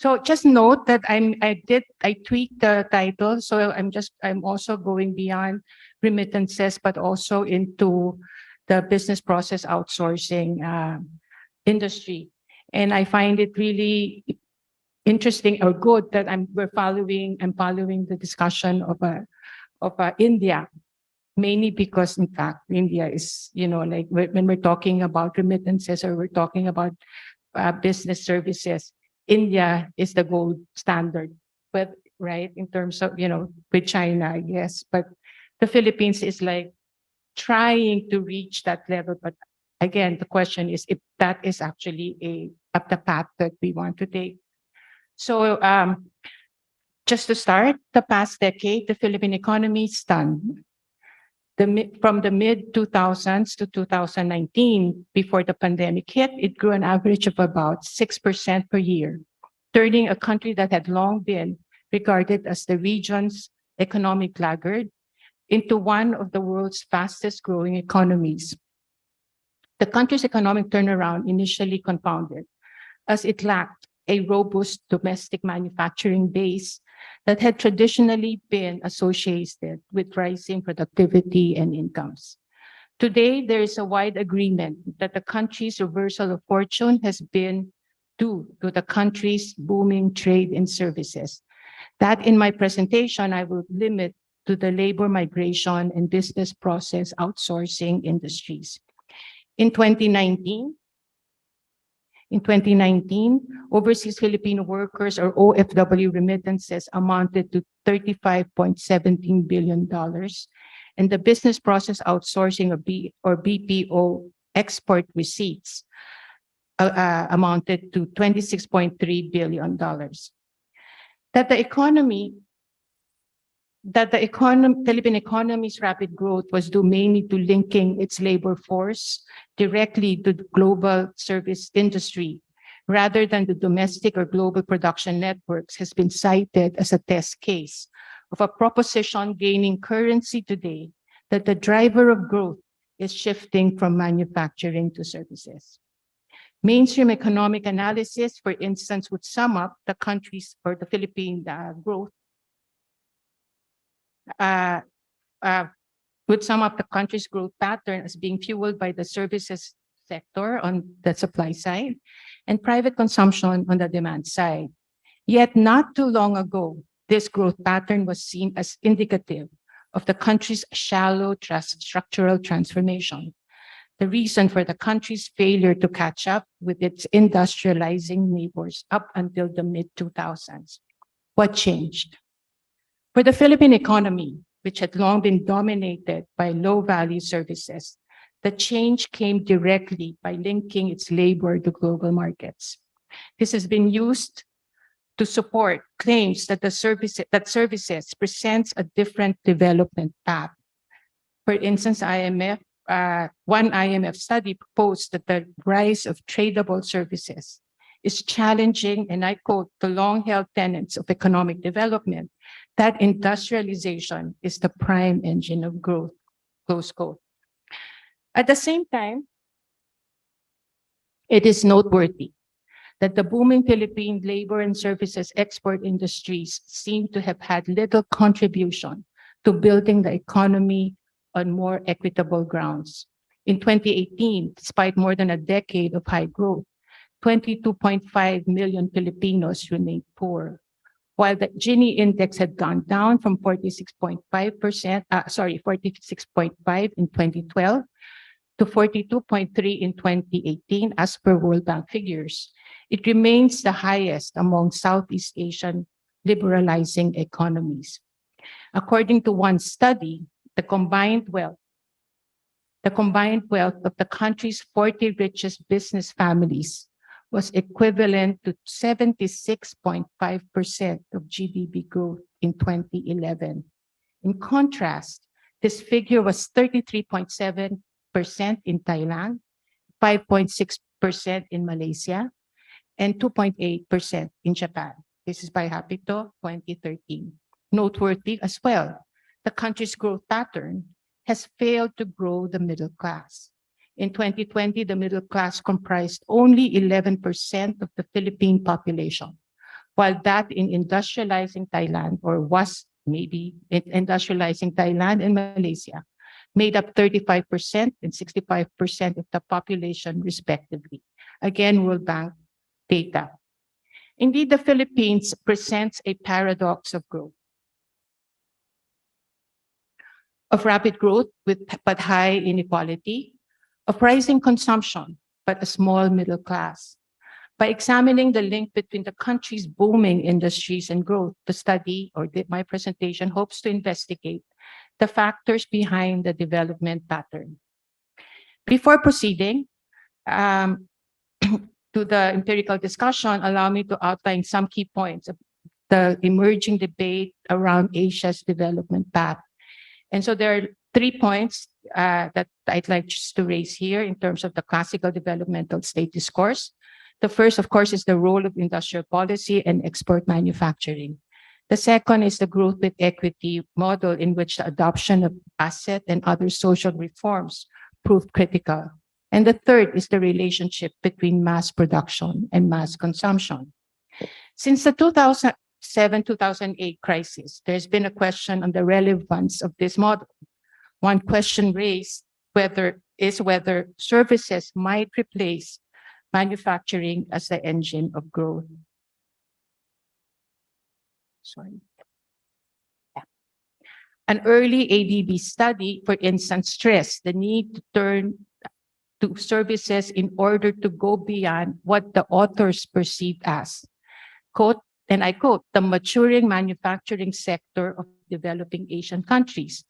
So just note that I tweaked the title. So I'm also going beyond remittances, but also into the business process outsourcing industry. And I find it really interesting or good that I'm following the discussion of India, mainly because in fact India is, like when we're talking about remittances or we're talking about business services, India is the gold standard, but right in terms of, with China, I guess, but the Philippines is like trying to reach that level. But again, the question is if that is actually the path that we want to take. So just to start, the past decade, the Philippine economy stunned. From the mid 2000s to 2019, before the pandemic hit, it grew an average of about 6% per year, turning a country that had long been regarded as the region's economic laggard into one of the world's fastest growing economies. The country's economic turnaround initially confounded, as it lacked a robust domestic manufacturing base that had traditionally been associated with rising productivity and incomes. Today, there is a wide agreement that the country's reversal of fortune has been due to the country's booming trade and services. That in my presentation, I will limit to the labor migration and business process outsourcing industries. In 2019, overseas Filipino workers or OFW remittances amounted to $35.17 billion, and the business process outsourcing or BPO export receipts amounted to $26.3 billion. Philippine economy's rapid growth was due mainly to linking its labor force directly to the global service industry, rather than the domestic or global production networks, has been cited as a test case of a proposition gaining currency today that the driver of growth is shifting from manufacturing to services. Mainstream economic analysis, for instance, would sum up the country's or the Philippine growth would sum up the country's growth pattern as being fueled by the services sector on the supply side and private consumption on the demand side. Yet not too long ago, this growth pattern was seen as indicative of the country's shallow structural transformation, the reason for the country's failure to catch up with its industrializing neighbors up until the mid-2000s. What changed? For the Philippine economy, which had long been dominated by low-value services, the change came directly by linking its labor to global markets. This has been used to support claims that services presents a different development path. For instance, one IMF study proposed that the rise of tradable services is challenging, and I quote, the long-held tenets of economic development, that industrialization is the prime engine of growth, close quote. At the same time, it is noteworthy that the booming Philippine labor and services export industries seem to have had little contribution to building the economy on more equitable grounds. In 2018, despite more than a decade of high growth, 22.5 million Filipinos remained poor, while the Gini index had gone down from 46.5 in 2012 to 42.3 in 2018 as per World Bank figures. It remains the highest among Southeast Asian liberalizing economies. According to one study, the combined wealth of the country's 40 richest business families was equivalent to 76.5% of GDP growth in 2011. In contrast, this figure was 33.7% in Thailand, 5.6% in Malaysia, and 2.8% in Japan. This is by Hapito 2013. Noteworthy as well, the country's growth pattern has failed to grow the middle class. In 2020, the middle class comprised only 11% of the Philippine population, while that in industrializing Thailand, or was maybe in industrializing Thailand and Malaysia, made up 35% and 65% of the population, respectively. Again, World Bank data. Indeed, the Philippines presents a paradox of growth, of rapid growth but high inequality, of rising consumption but a small middle class. By examining the link between the country's booming industries and growth, the study my presentation hopes to investigate the factors behind the development pattern. Before proceeding to the empirical discussion, allow me to outline some key points of the emerging debate around Asia's development path. And so there are 3 points that I'd like just to raise here in terms of the classical developmental state discourse. The first, of course, is the role of industrial policy and export manufacturing. The second is the growth with equity model, in which the adoption of asset and other social reforms proved critical. And the third is the relationship between mass production and mass consumption. Since the 2007-2008 crisis, there's been a question on the relevance of this model. One question raised whether services might replace manufacturing as the engine of growth. Sorry. Yeah. An early ADB study, for instance, stressed the need to turn to services in order to go beyond what the authors perceived as, quote, and I quote, the maturing manufacturing sector of developing Asian countries,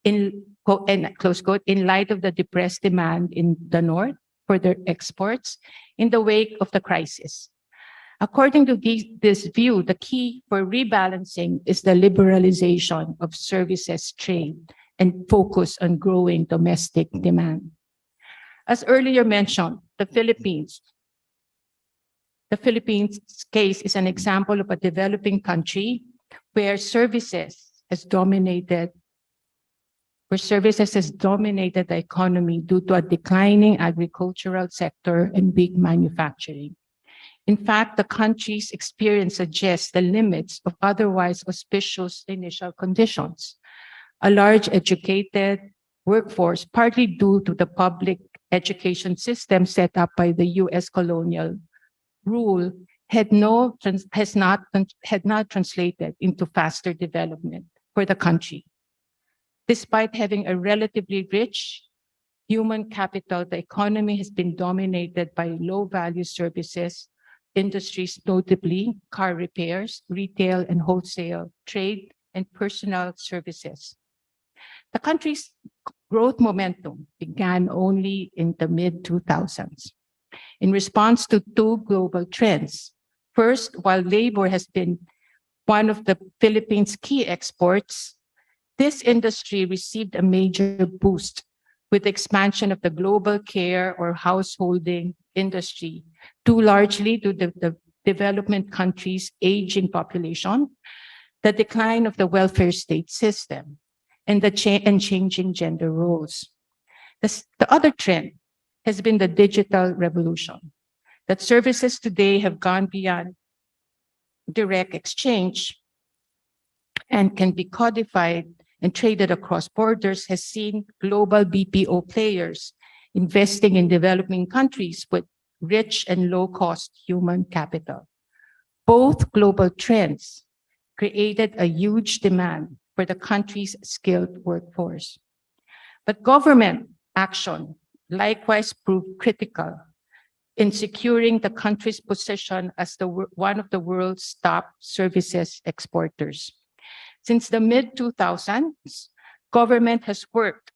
in quote, and close quote, in light of the depressed demand in the North for their exports in the wake of the crisis. According to this view, the key for rebalancing is the liberalization of services trade and focus on growing domestic demand. As earlier mentioned, the Philippines case is an example of a developing country where services has dominated the economy due to a declining agricultural sector and big manufacturing. In fact, the country's experience suggests the limits of otherwise auspicious initial conditions. A large educated workforce, partly due to the public education system set up by the US colonial rule, had not translated into faster development for the country. Despite having a relatively rich human capital, the economy has been dominated by low-value services, industries, notably car repairs, retail and wholesale, trade, and personal services. The country's growth momentum began only in the mid-2000s in response to 2 global trends. First, while labor has been one of the Philippines' key exports, this industry received a major boost with the expansion of the global care or householding industry, due largely to the development countries' aging population, the decline of the welfare state system, and changing gender roles. The other trend has been the digital revolution, that services today have gone beyond direct exchange and can be codified and traded across borders, has seen global BPO players investing in developing countries with rich and low-cost human capital. Both global trends created a huge demand for the country's skilled workforce. But government action likewise proved critical in securing the country's position as one of the world's top services exporters. Since the mid-2000s, government has worked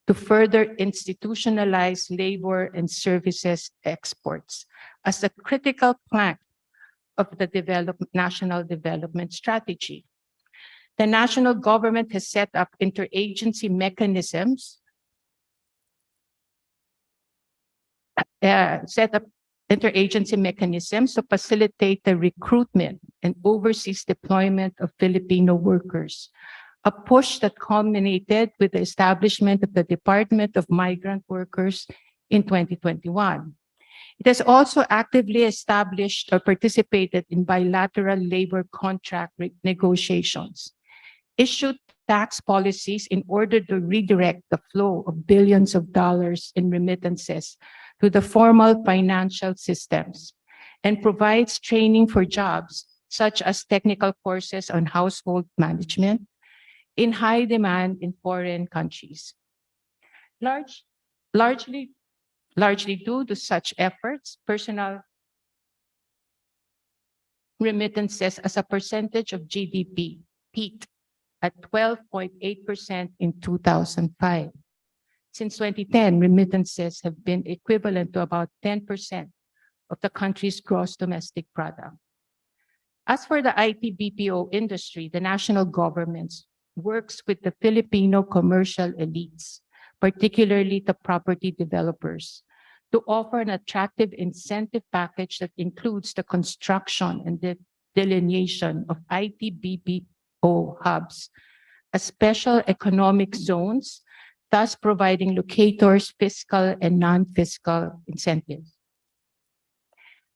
to further institutionalize labor and services exports as a critical plank of the national development strategy. The national government has set up interagency mechanisms to facilitate the recruitment and overseas deployment of Filipino workers, a push that culminated with the establishment of the Department of Migrant Workers in 2021. It has also actively established or participated in bilateral labor contract negotiations, issued tax policies in order to redirect the flow of billions of dollars in remittances to the formal financial systems, and provides training for jobs such as technical courses on household management in high demand in foreign countries. Large, largely, largely due to such efforts, personal remittances as a percentage of GDP peaked at 12.8% in 2005. Since 2010, remittances have been equivalent to about 10% of the country's gross domestic product. As for the IT BPO industry, the national government works with the Filipino commercial elites, particularly the property developers, to offer an attractive incentive package that includes the construction and the delineation of IT BPO hubs as special economic zones, thus providing locators fiscal and non-fiscal incentives.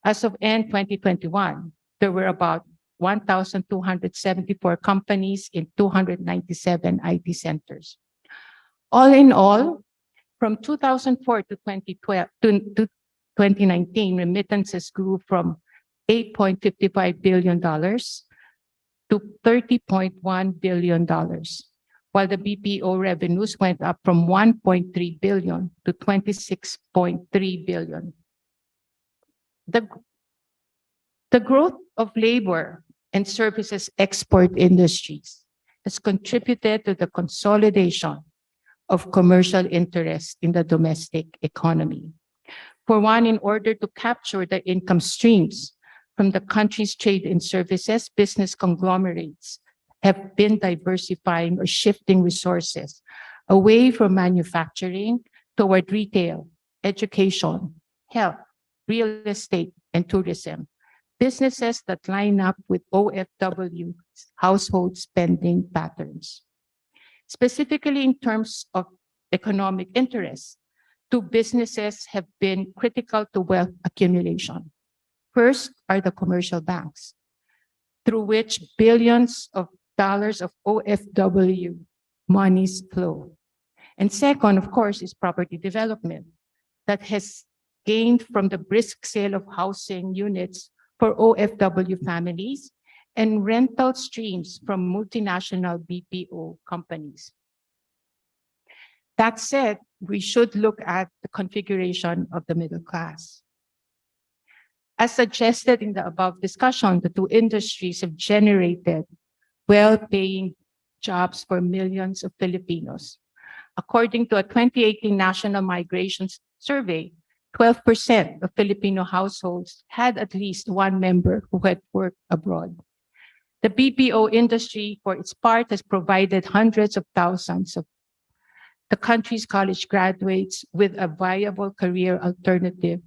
As of end 2021, there were about 1,274 companies in 297 IT centers. All in all, from 2004 to 2012 to 2019, remittances grew from $8.55 billion to $30.1 billion, while the BPO revenues went up from 1.3 billion to 26.3 billion. The growth of labor and services export industries has contributed to the consolidation of commercial interest in the domestic economy. For one, in order to capture the income streams from the country's trade in services, business conglomerates have been diversifying or shifting resources away from manufacturing toward retail, education, health, real estate, and tourism, businesses that line up with OFW household spending patterns. Specifically in terms of economic interest, two businesses have been critical to wealth accumulation. First are the commercial banks, through which billions of dollars of OFW monies flow. And second, of course, is property development that has gained from the brisk sale of housing units for OFW families and rental streams from multinational BPO companies. That said, we should look at the configuration of the middle class. As suggested in the above discussion, the two industries have generated well-paying jobs for millions of Filipinos. According to a 2018 National Migration Survey, 12% of Filipino households had at least one member who had worked abroad. The BPO industry, for its part, has provided hundreds of thousands of the country's college graduates with a viable career alternative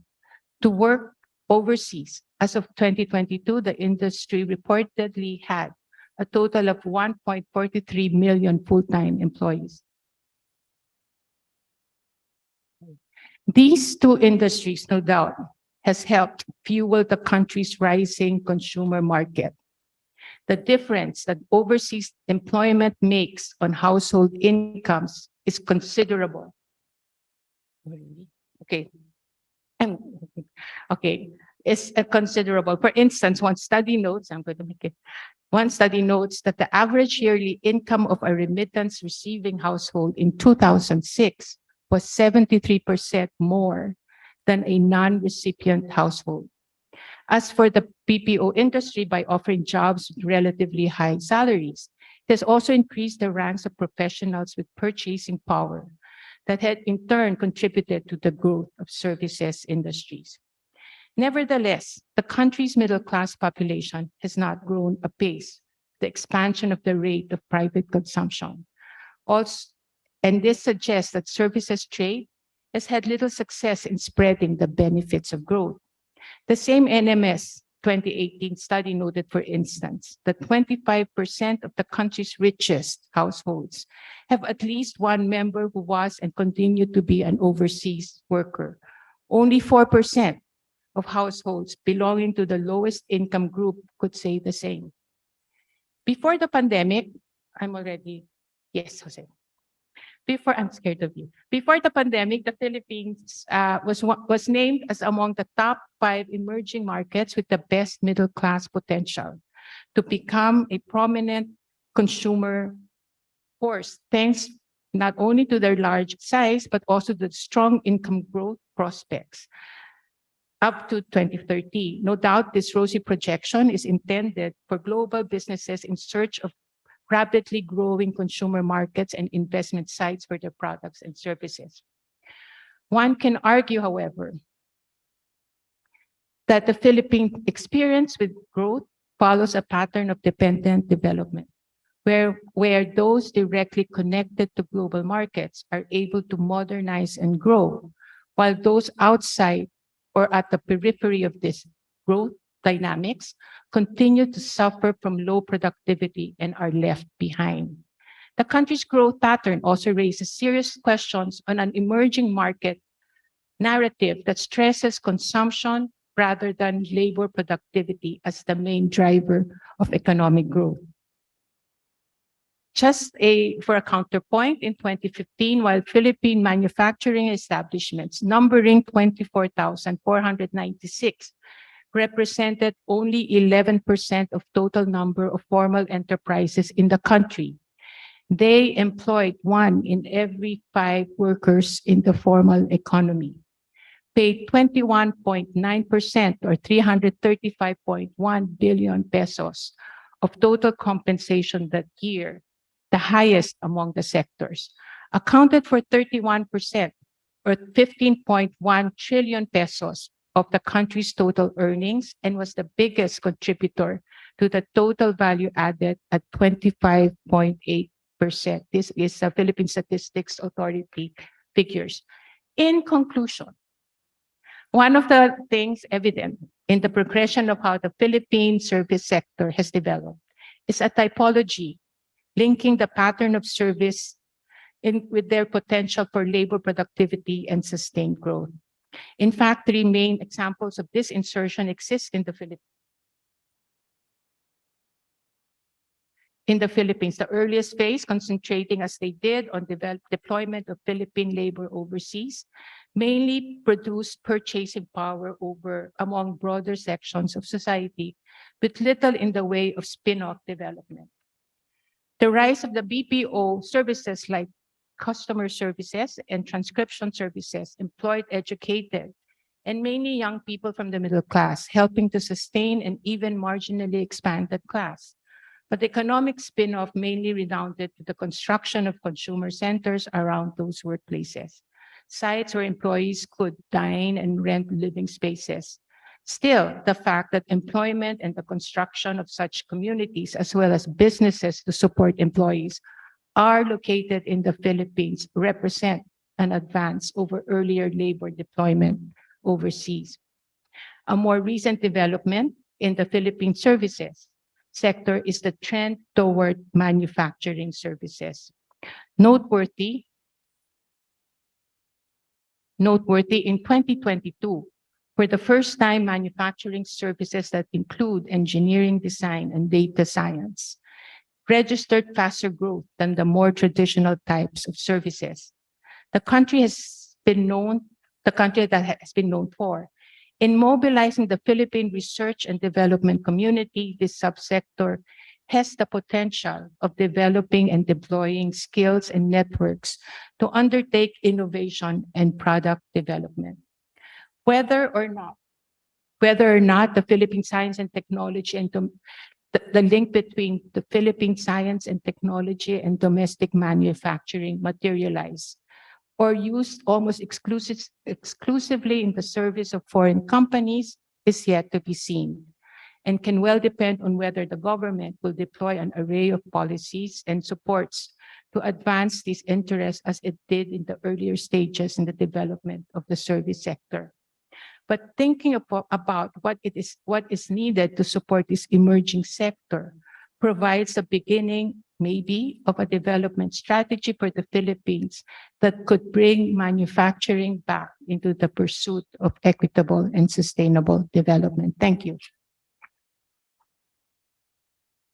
to work overseas. As of 2022, the industry reportedly had a total of 1.43 million full-time employees. These two industries, no doubt, has helped fuel the country's rising consumer market. The difference that overseas employment makes on household incomes is considerable. Okay. Okay, it's considerable. For instance, one study notes that the average yearly income of a remittance receiving household in 2006 was 73% more than a non-recipient household. As for the BPO industry, by offering jobs with relatively high salaries, it has also increased the ranks of professionals with purchasing power that had in turn contributed to the growth of services industries. Nevertheless, the country's middle-class population has not grown apace the expansion of the rate of private consumption. Also, and this suggests that services trade has had little success in spreading the benefits of growth. The same NMS 2018 study noted, for instance, that 25% of the country's richest households have at least one member who was and continued to be an overseas worker. Only 4% of households belonging to the lowest income group could say the same. Before the pandemic, yes, Jose. I'm scared of you. Before the pandemic, the Philippines was named as among the top 5 emerging markets with the best middle class potential to become a prominent consumer force, thanks not only to their large size, but also the strong income growth prospects up to 2030. No doubt this rosy projection is intended for global businesses in search of rapidly growing consumer markets and investment sites for their products and services. One can argue, however, that the Philippine experience with growth follows a pattern of dependent development, where those directly connected to global markets are able to modernize and grow, while those outside or at the periphery of this growth dynamics continue to suffer from low productivity and are left behind. The country's growth pattern also raises serious questions on an emerging market narrative that stresses consumption rather than labor productivity as the main driver of economic growth. For a counterpoint, in 2015, while Philippine manufacturing establishments numbering 24,496 represented only 11% of total number of formal enterprises in the country, they employed 1 in every 5 workers in the formal economy, paid 21.9% or 335.1 billion pesos of total compensation that year, the highest among the sectors, accounted for 31% or 15.1 trillion pesos of the country's total earnings, and was the biggest contributor to the total value added at 25.8%. This is the Philippine Statistics Authority figures. In conclusion, one of the things evident in the progression of how the Philippine service sector has developed is a typology linking the pattern of service with their potential for labor productivity and sustained growth. In fact, 3 main examples of this insertion exist in the Philippines. The earliest phase, concentrating as they did on deployment of Philippine labor overseas, mainly produced purchasing power among broader sections of society, with little in the way of spin-off development. The rise of the BPO services like customer services and transcription services employed educated and mainly young people from the middle class, helping to sustain and even marginally expand that class. But the economic spin-off mainly redounded to the construction of consumer centers around those workplaces, sites where employees could dine and rent living spaces. Still, the fact that employment and the construction of such communities, as well as businesses to support employees, are located in the Philippines represent an advance over earlier labor deployment overseas. A more recent development in the Philippine services sector is the trend toward manufacturing services. Noteworthy in 2022, for the first time, manufacturing services that include engineering, design, and data science registered faster growth than the more traditional types of services. The country that has been known for. In mobilizing the Philippine research and development community, this subsector has the potential of developing and deploying skills and networks to undertake innovation and product development. Whether or not the Philippine science and technology and the link between the Philippine science and technology and domestic manufacturing materialize, or used almost exclusively in the service of foreign companies, is yet to be seen, and can well depend on whether the government will deploy an array of policies and supports to advance these interests as it did in the earlier stages in the development of the service sector. But thinking about what is needed to support this emerging sector provides a beginning, maybe, of a development strategy for the Philippines that could bring manufacturing back into the pursuit of equitable and sustainable development. Thank you.